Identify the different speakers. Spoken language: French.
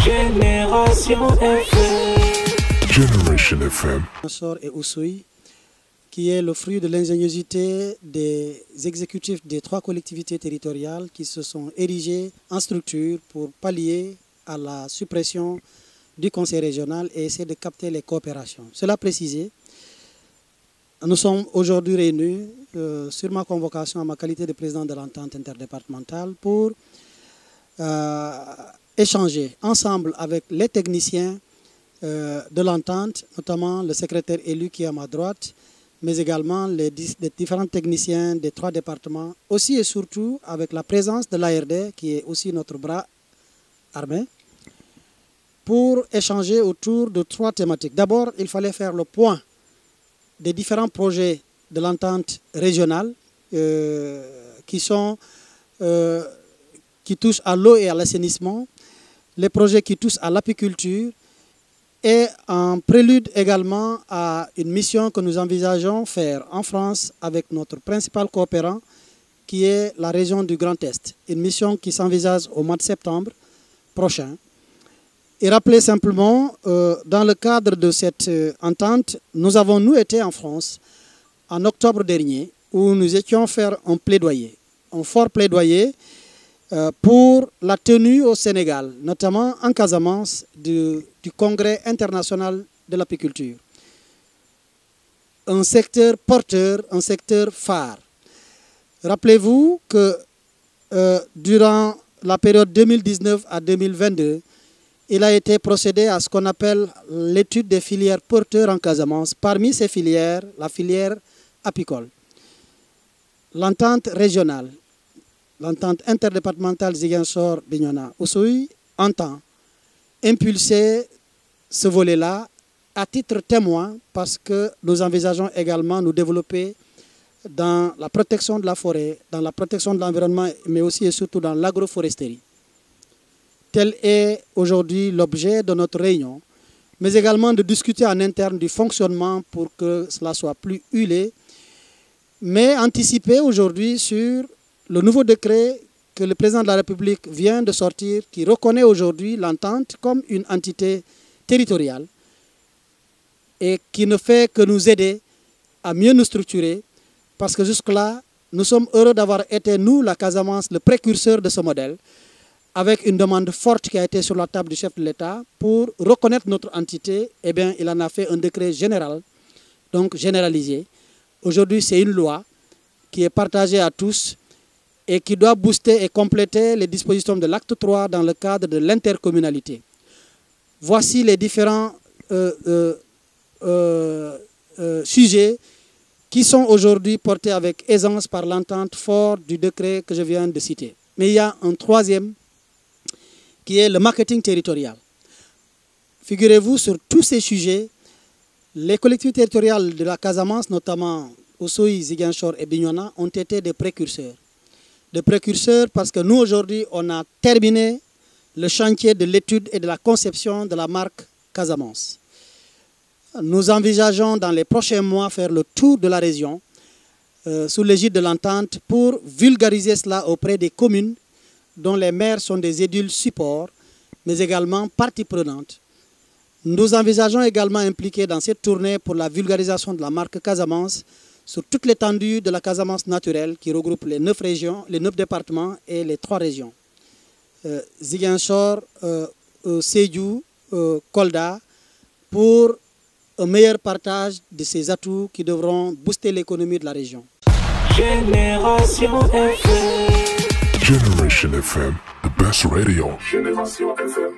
Speaker 1: Génération FM.
Speaker 2: Generation FM.
Speaker 3: Ziguinchor et Oussouye, qui est le fruit de l'ingéniosité des exécutifs des 3 collectivités territoriales qui se sont érigés en structure pour pallier à la suppression du conseil régional et essayer de capter les coopérations. Cela précisé, nous sommes aujourd'hui réunis sur ma convocation à ma qualité de président de l'entente interdépartementale pour échanger ensemble avec les techniciens de l'entente, notamment le secrétaire élu qui est à ma droite, mais également les différents techniciens des 3 départements, aussi et surtout avec la présence de l'ARD qui est aussi notre bras armé, pour échanger autour de 3 thématiques. D'abord, il fallait faire le point des différents projets de l'entente régionale qui touchent à l'eau et à l'assainissement, les projets qui touchent à l'apiculture et en prélude également à une mission que nous envisageons faire en France avec notre principal coopérant qui est la région du Grand Est. Une mission qui s'envisage au mois de septembre prochain. Et rappeler simplement, dans le cadre de cette entente, nous avons été en France en octobre dernier où nous étions faire un plaidoyer, un fort plaidoyer pour la tenue au Sénégal, notamment en Casamance, du Congrès international de l'apiculture. Un secteur porteur, un secteur phare. Rappelez-vous que durant la période 2019 à 2022, il a été procédé à ce qu'on appelle l'étude des filières porteurs en Casamance. Parmi ces filières, la filière apicole. L'entente régionale, l'entente interdépartementale Ziguinchor-Bignona-Oussouye entend impulser ce volet-là à titre témoin parce que nous envisageons également nous développer dans la protection de la forêt, dans la protection de l'environnement, mais aussi et surtout dans l'agroforesterie. Tel est aujourd'hui l'objet de notre réunion, mais également de discuter en interne du fonctionnement pour que cela soit plus huilé, mais anticiper aujourd'hui sur le nouveau décret que le président de la République vient de sortir, qui reconnaît aujourd'hui l'entente comme une entité territoriale et qui ne fait que nous aider à mieux nous structurer, parce que jusque-là, nous sommes heureux d'avoir été, nous, la Casamance, le précurseur de ce modèle, avec une demande forte qui a été sur la table du chef de l'État pour reconnaître notre entité. Eh bien, il en a fait un décret général, donc généralisé. Aujourd'hui, c'est une loi qui est partagée à tous et qui doit booster et compléter les dispositions de l'acte 3 dans le cadre de l'intercommunalité. Voici les différents sujets qui sont aujourd'hui portés avec aisance par l'entente forte du décret que je viens de citer. Mais il y a un troisième qui est le marketing territorial. Figurez-vous, sur tous ces sujets, les collectivités territoriales de la Casamance, notamment Oussouye, Ziguinchor et Bignona, ont été des précurseurs. Des précurseurs parce que nous, aujourd'hui, on a terminé le chantier de l'étude et de la conception de la marque Casamance. Nous envisageons dans les prochains mois faire le tour de la région sous l'égide de l'entente pour vulgariser cela auprès des communes dont les maires sont des édiles supports, mais également parties prenantes. Nous envisageons également impliquer dans cette tournée pour la vulgarisation de la marque Casamance sur toute l'étendue de la Casamance naturelle qui regroupe les 9 régions, les 9 départements et les 3 régions. Ziguinchor, Sédhiou, Kolda, pour un meilleur partage de ces atouts qui devront booster l'économie de la région.
Speaker 1: Génération FM.
Speaker 2: Generation FM, the best radio.
Speaker 1: Génération FM.